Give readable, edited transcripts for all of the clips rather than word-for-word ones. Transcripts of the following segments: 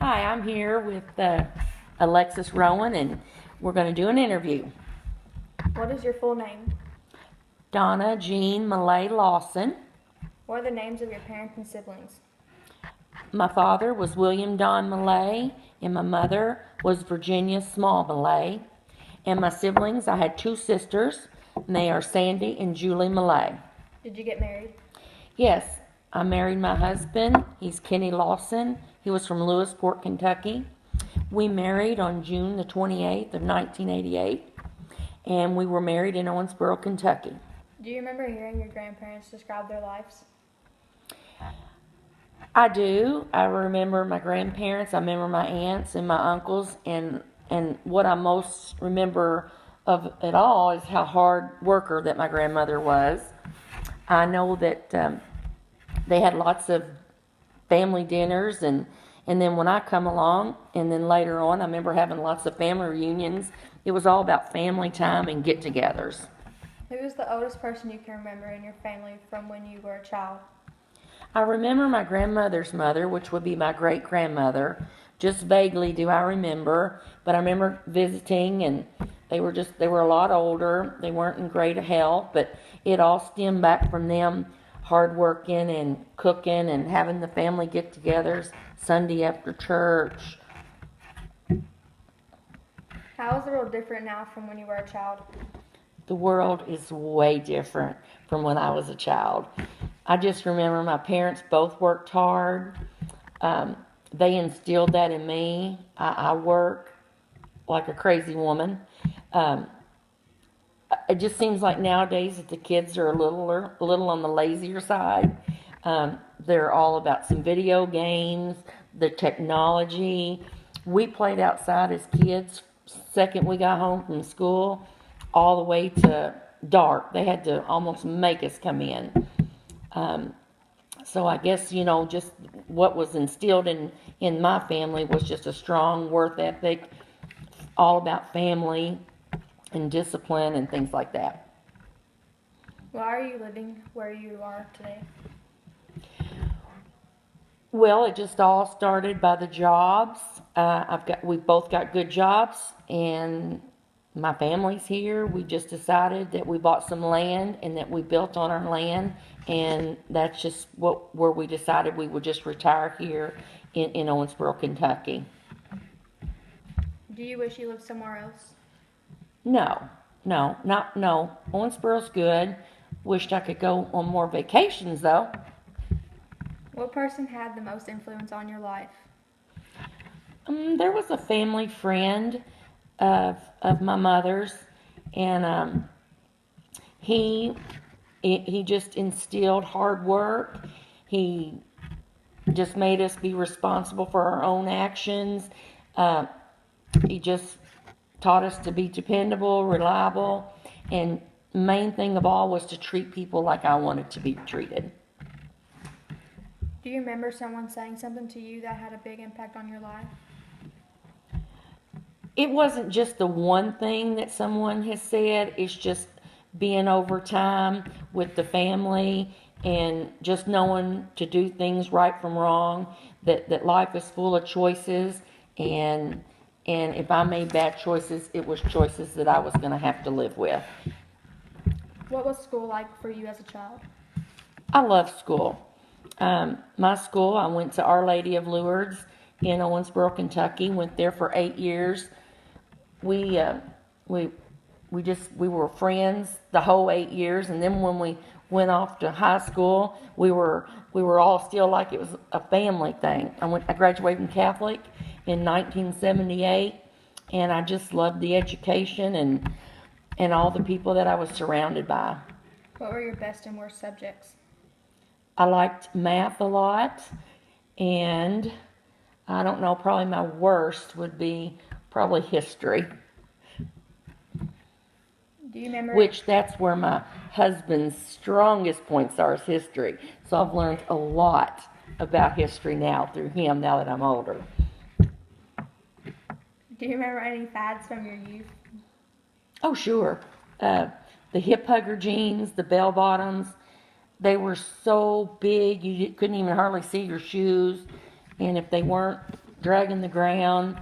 Hi, I'm here with Alexis Rowan, and we're going to do an interview. What is your full name? Donna Jean Millay Lawson. What are the names of your parents and siblings? My father was William Don Millay, and my mother was Virginia Small Millay. And my siblings, I had two sisters, and they are Sandy and Julie Millay. Did you get married? Yes, I married my husband. He's Kenny Lawson. He was from Lewisport, Kentucky. We married on June the 28th of 1988, and we were married in Owensboro, Kentucky. Do you remember hearing your grandparents describe their lives? I do. I remember my grandparents. I remember my aunts and my uncles, and what I most remember of it all is how hard worker that my grandmother was. I know that they had lots of family dinners, and then when I come along, and then later on, I remember having lots of family reunions. It was all about family time and get-togethers. Who is the oldest person you can remember in your family from when you were a child? I remember my grandmother's mother, which would be my great-grandmother. Just vaguely do I remember, but I remember visiting, and they were a lot older. They weren't in great health, but it all stemmed back from them hard working and cooking and having the family get-togethers Sunday after church. How is the world different now from when you were a child? The world is way different from when I was a child. I just remember my parents both worked hard. They instilled that in me. I work like a crazy woman. It just seems like nowadays that the kids are a little on the lazier side. They're all about some video games, the technology. We played outside as kids. Second we got home from school, all the way to dark. They had to almost make us come in. So I guess, just what was instilled in my family was just a strong work ethic, all about family and discipline and things like that. Why are you living where you are today? Well, it just all started by the jobs. We've both got good jobs, and my family's here. We just decided that we bought some land and that we built on our land, and that's just where we decided we would just retire here in Owensboro, Kentucky. Do you wish you lived somewhere else? No. Owensboro's good. Wished I could go on more vacations, though. What person had the most influence on your life? There was a family friend of my mother's, and he just instilled hard work. He just made us be responsible for our own actions. He just taught us to be dependable, reliable, and main thing of all was to treat people like I wanted to be treated. Do you remember someone saying something to you that had a big impact on your life? It wasn't just the one thing that someone has said. It's just being over time with the family and just knowing to do things right from wrong, that life is full of choices, and if I made bad choices, it was choices that I was going to have to live with. What was school like for you as a child? I love school. My school, I went to Our Lady of Lourdes in Owensboro, Kentucky. Went there for 8 years. We were friends the whole 8 years, and then when we went off to high school, we were all still like it was a family thing. I graduated from Catholic in 1978, and I just loved the education and all the people that I was surrounded by. What were your best and worst subjects? I liked math a lot, and I don't know, probably my worst would be probably history. Do you remember? Which that's where my husband's strongest points are, is history. So I've learned a lot about history now through him, now that I'm older. Do you remember any fads from your youth? Oh, sure. The hip hugger jeans, the bell bottoms, they were so big you couldn't even hardly see your shoes. And if they weren't dragging the ground,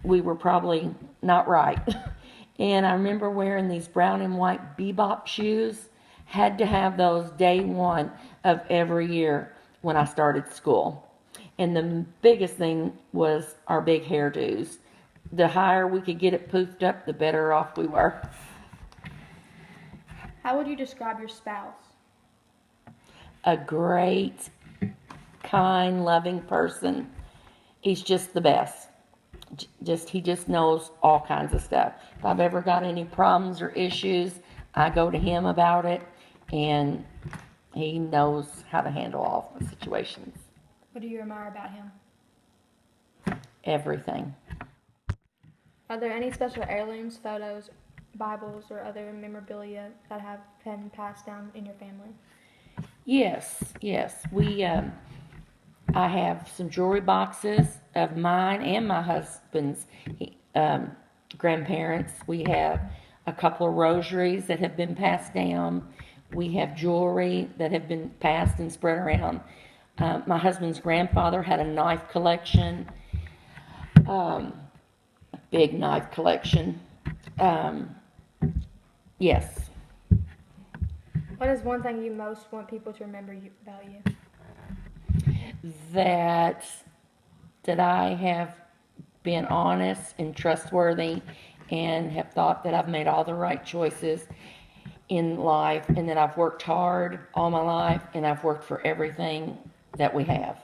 we were probably not right. And I remember wearing these brown and white bebop shoes. Had to have those day one of every year when I started school. And the biggest thing was our big hairdos. The higher we could get it poofed up, the better off we were. How would you describe your spouse? A great, kind, loving person. He's just the best. He just knows all kinds of stuff. If I've ever got any problems or issues, I go to him about it, and he knows how to handle all the situations. What do you admire about him? Everything. Are there any special heirlooms, photos, Bibles, or other memorabilia that have been passed down in your family? Yes. I have some jewelry boxes of mine and my husband's grandparents. We have a couple of rosaries that have been passed down. We have jewelry that have been passed and spread around. My husband's grandfather had a knife collection, big knife collection. Yes. What is one thing you most want people to remember about you? That I have been honest and trustworthy and have thought that I've made all the right choices in life, and that I've worked hard all my life, and I've worked for everything that we have.